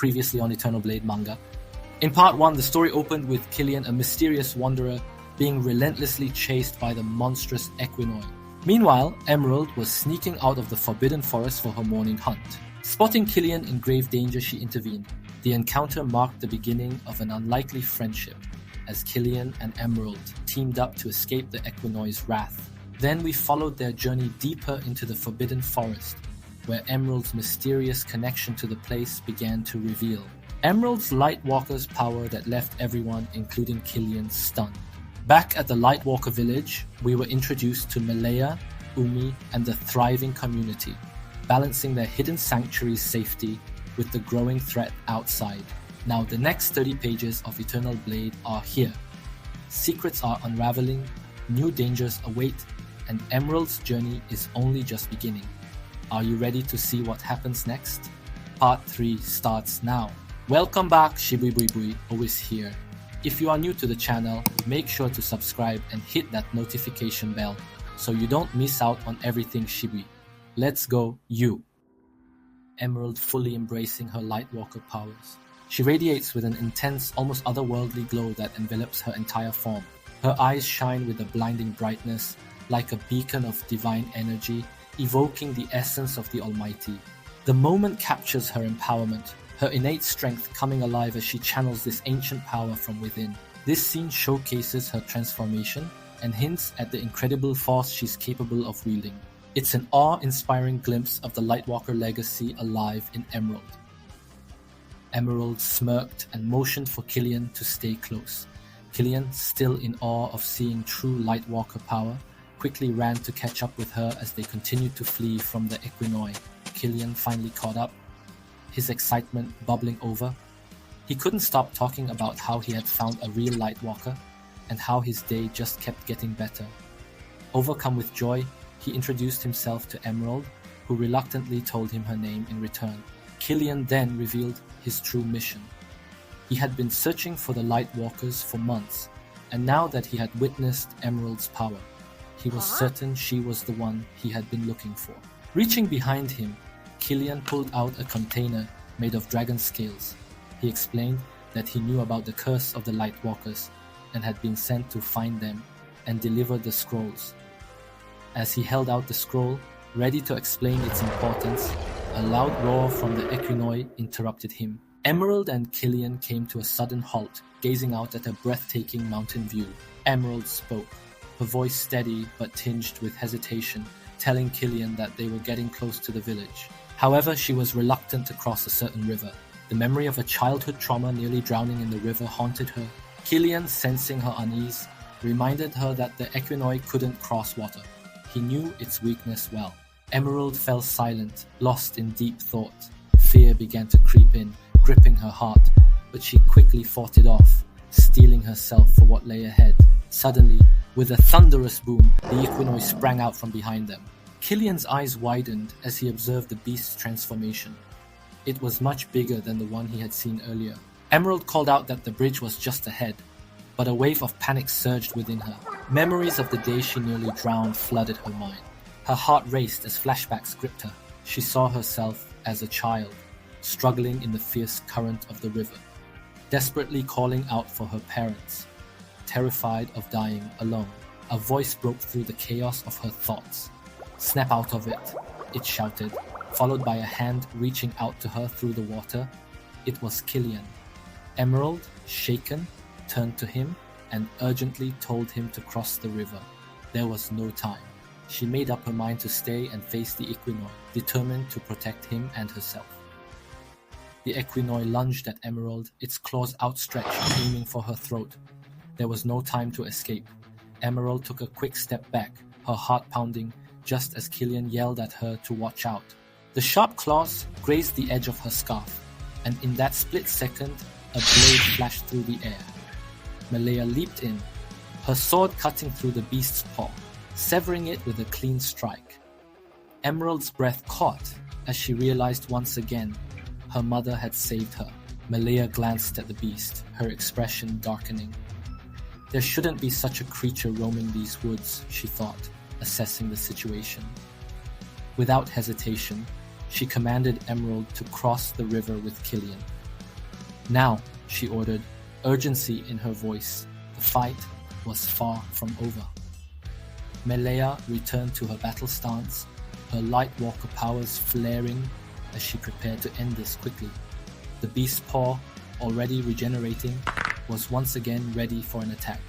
previously on Eternal Blade manga. In part 1, the story opened with Killian, a mysterious wanderer, being relentlessly chased by the monstrous Equinoi. Meanwhile, Emerald was sneaking out of the Forbidden Forest for her morning hunt. Spotting Killian in grave danger, she intervened. The encounter marked the beginning of an unlikely friendship, as Killian and Emerald teamed up to escape the Equinoi's wrath. Then we followed their journey deeper into the Forbidden Forest, where Emerald's mysterious connection to the place began to reveal. Emerald's Lightwalker's power that left everyone, including Killian, stunned. Back at the Lightwalker village, we were introduced to Malaya, Umi, and the thriving community, balancing their hidden sanctuary's safety with the growing threat outside. Now the next 30 pages of Eternal Blade are here. Secrets are unraveling, new dangers await, and Emerald's journey is only just beginning. Are you ready to see what happens next? Part 3 starts now. Welcome back, Shibui always here. If you are new to the channel, make sure to subscribe and hit that notification bell so you don't miss out on everything Shibui. Let's go, you! Emerald fully embracing her Lightwalker powers. She radiates with an intense, almost otherworldly glow that envelops her entire form. Her eyes shine with a blinding brightness, like a beacon of divine energy, evoking the essence of the Almighty. The moment captures her empowerment, her innate strength coming alive as she channels this ancient power from within. This scene showcases her transformation and hints at the incredible force she's capable of wielding. It's an awe-inspiring glimpse of the Lightwalker legacy alive in Emerald. Emerald smirked and motioned for Killian to stay close. Killian, still in awe of seeing true Lightwalker power, quickly ran to catch up with her as they continued to flee from the Equinoi. Killian finally caught up, his excitement bubbling over. He couldn't stop talking about how he had found a real Lightwalker and how his day just kept getting better. Overcome with joy, he introduced himself to Emerald, who reluctantly told him her name in return. Killian then revealed his true mission. He had been searching for the Lightwalkers for months, and now that he had witnessed Emerald's power, he was certain she was the one he had been looking for. Reaching behind him, Killian pulled out a container made of dragon scales. He explained that he knew about the curse of the Lightwalkers and had been sent to find them and deliver the scrolls. As he held out the scroll, ready to explain its importance, a loud roar from the Equinoi interrupted him. Emerald and Killian came to a sudden halt, gazing out at a breathtaking mountain view. Emerald spoke, her voice steady but tinged with hesitation, telling Killian that they were getting close to the village. However, she was reluctant to cross a certain river. The memory of a childhood trauma nearly drowning in the river haunted her. Killian, sensing her unease, reminded her that the Equinoi couldn't cross water. He knew its weakness well. Emerald fell silent, lost in deep thought. Fear began to creep in, gripping her heart, but she quickly fought it off, steeling herself for what lay ahead. Suddenly, with a thunderous boom, the Equinoi sprang out from behind them. Killian's eyes widened as he observed the beast's transformation. It was much bigger than the one he had seen earlier. Emerald called out that the bridge was just ahead, but a wave of panic surged within her. Memories of the day she nearly drowned flooded her mind. Her heart raced as flashbacks gripped her. She saw herself as a child, struggling in the fierce current of the river, desperately calling out for her parents. Terrified of dying alone, a voice broke through the chaos of her thoughts. "Snap out of it," it shouted, followed by a hand reaching out to her through the water. It was Killian. Emerald, shaken, turned to him and urgently told him to cross the river. There was no time. She made up her mind to stay and face the Equinoi, determined to protect him and herself. The Equinoi lunged at Emerald, its claws outstretched, aiming for her throat. There was no time to escape. Emerald took a quick step back, her heart pounding, just as Killian yelled at her to watch out. The sharp claws grazed the edge of her scarf, and in that split second, a blade flashed through the air. Malaya leaped in, her sword cutting through the beast's paw, severing it with a clean strike. Emerald's breath caught as she realized once again her mother had saved her. Malaya glanced at the beast, her expression darkening. There shouldn't be such a creature roaming these woods, she thought, assessing the situation. Without hesitation, she commanded Emerald to cross the river with Killian. Now, she ordered, urgency in her voice. The fight was far from over. Melea returned to her battle stance, her Lightwalker powers flaring as she prepared to end this quickly. The beast's paw, already regenerating, was once again ready for an attack.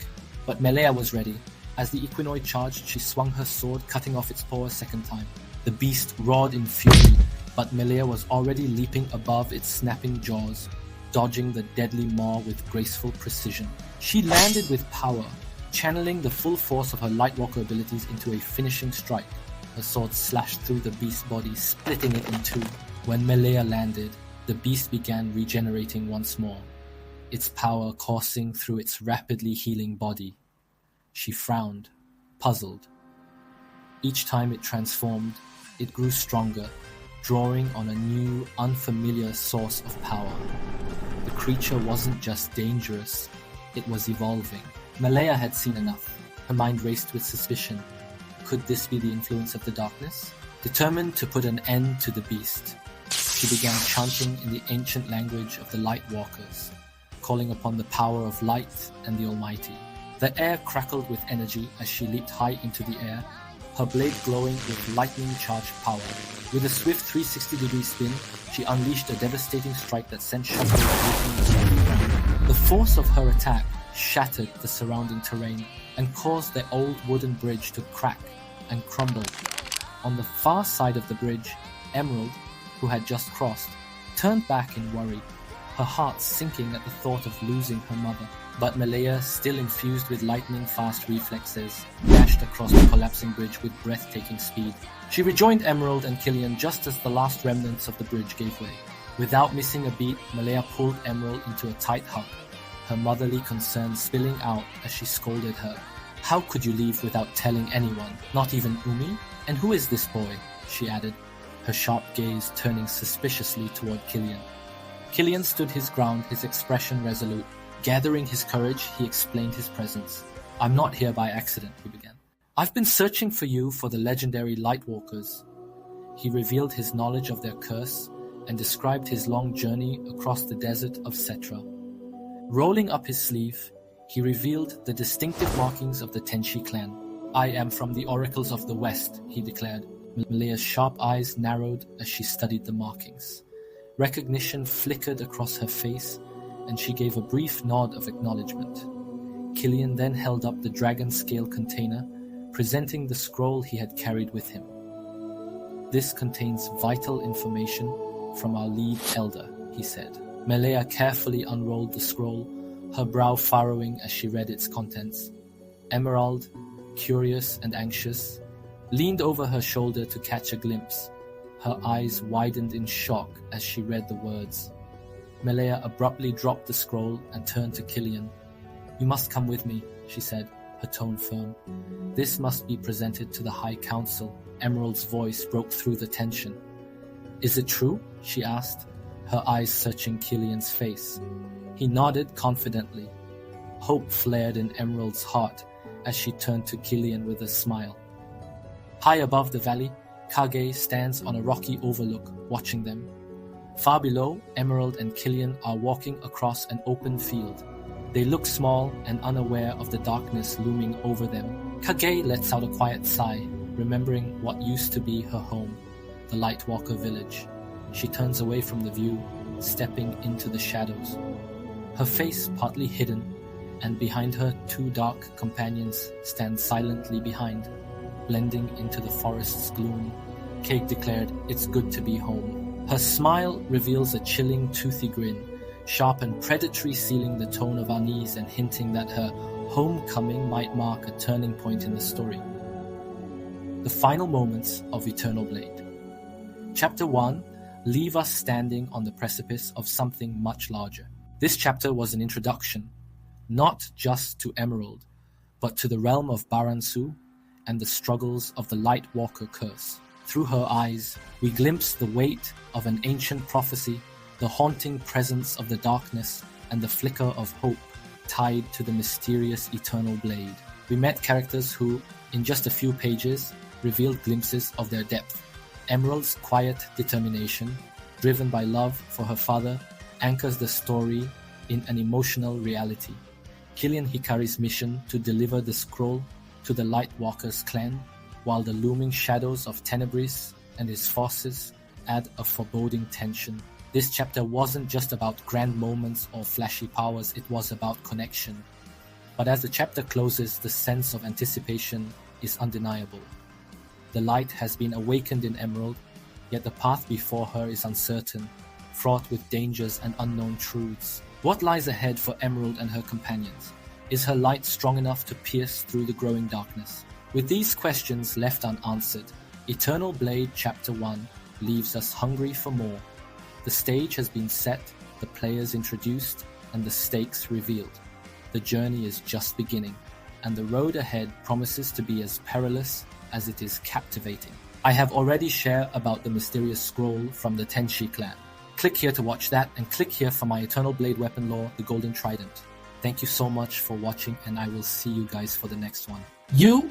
But Melea was ready. As the Equinoid charged, she swung her sword, cutting off its paw a second time. The beast roared in fury, but Melea was already leaping above its snapping jaws, dodging the deadly maw with graceful precision. She landed with power, channeling the full force of her Lightwalker abilities into a finishing strike. Her sword slashed through the beast's body, splitting it in two. When Melea landed, the beast began regenerating once more, its power coursing through its rapidly healing body. She frowned, puzzled. Each time it transformed, it grew stronger, drawing on a new, unfamiliar source of power. The creature wasn't just dangerous, it was evolving. Melea had seen enough. Her mind raced with suspicion. Could this be the influence of the darkness? Determined to put an end to the beast, she began chanting in the ancient language of the Lightwalkers, calling upon the power of light and the Almighty. The air crackled with energy as she leaped high into the air, her blade glowing with lightning-charged power. With a swift 360-degree spin, she unleashed a devastating strike that sent shockwaves racing across the ground. The force of her attack shattered the surrounding terrain and caused the old wooden bridge to crack and crumble. On the far side of the bridge, Emerald, who had just crossed, turned back in worry, her heart sinking at the thought of losing her mother. But Melea, still infused with lightning-fast reflexes, dashed across the collapsing bridge with breathtaking speed. She rejoined Emerald and Killian just as the last remnants of the bridge gave way. Without missing a beat, Melea pulled Emerald into a tight hug, her motherly concern spilling out as she scolded her. "How could you leave without telling anyone, not even Umi? And who is this boy?" she added, her sharp gaze turning suspiciously toward Killian. Killian stood his ground, his expression resolute. Gathering his courage, he explained his presence. "I'm not here by accident," he began. "I've been searching for you for the legendary Lightwalkers." He revealed his knowledge of their curse and described his long journey across the desert of Cetra. Rolling up his sleeve, he revealed the distinctive markings of the Tenshi clan. "I am from the Oracles of the West," he declared. Melea's sharp eyes narrowed as she studied the markings. Recognition flickered across her face, and she gave a brief nod of acknowledgement. Killian then held up the dragon scale container, presenting the scroll he had carried with him. "This contains vital information from our lead elder," he said. Melea carefully unrolled the scroll, her brow furrowing as she read its contents. Emerald, curious and anxious, leaned over her shoulder to catch a glimpse. Her eyes widened in shock as she read the words. Melea abruptly dropped the scroll and turned to Killian. "You must come with me," she said, her tone firm. "This must be presented to the High Council." Emerald's voice broke through the tension. "Is it true?" she asked, her eyes searching Killian's face. He nodded confidently. Hope flared in Emerald's heart as she turned to Killian with a smile. High above the valley, Kage stands on a rocky overlook, watching them. Far below, Emerald and Killian are walking across an open field. They look small and unaware of the darkness looming over them. Kage lets out a quiet sigh, remembering what used to be her home, the Lightwalker village. She turns away from the view, stepping into the shadows. Her face partly hidden, and behind her 2 dark companions stand silently behind, blending into the forest's gloom. Kage declared, "It's good to be home." Her smile reveals a chilling, toothy grin, sharp and predatory, sealing the tone of unease and hinting that her homecoming might mark a turning point in the story. The final moments of Eternal Blade. Chapter 1 leave us standing on the precipice of something much larger. This chapter was an introduction, not just to Emerald, but to the realm of Baransu and the struggles of the Lightwalker curse. Through her eyes, we glimpse the weight of an ancient prophecy, the haunting presence of the darkness, and the flicker of hope tied to the mysterious Eternal Blade. We met characters who, in just a few pages, revealed glimpses of their depth. Emerald's quiet determination, driven by love for her father anchors the story in an emotional reality. Killian Hikari's mission to deliver the scroll to the Lightwalkers clan, while the looming shadows of Tenebris and his forces add a foreboding tension. This chapter wasn't just about grand moments or flashy powers, it was about connection. But as the chapter closes, the sense of anticipation is undeniable. The light has been awakened in Emerald, yet the path before her is uncertain, fraught with dangers and unknown truths. What lies ahead for Emerald and her companions? Is her light strong enough to pierce through the growing darkness? With these questions left unanswered, Eternal Blade Chapter 1 leaves us hungry for more. The stage has been set, the players introduced, and the stakes revealed. The journey is just beginning, and the road ahead promises to be as perilous as it is captivating. I have already shared about the mysterious scroll from the Tenshi clan. Click here to watch that, and click here for my Eternal Blade weapon lore, the Golden Trident. Thank you so much for watching, and I will see you guys for the next one. You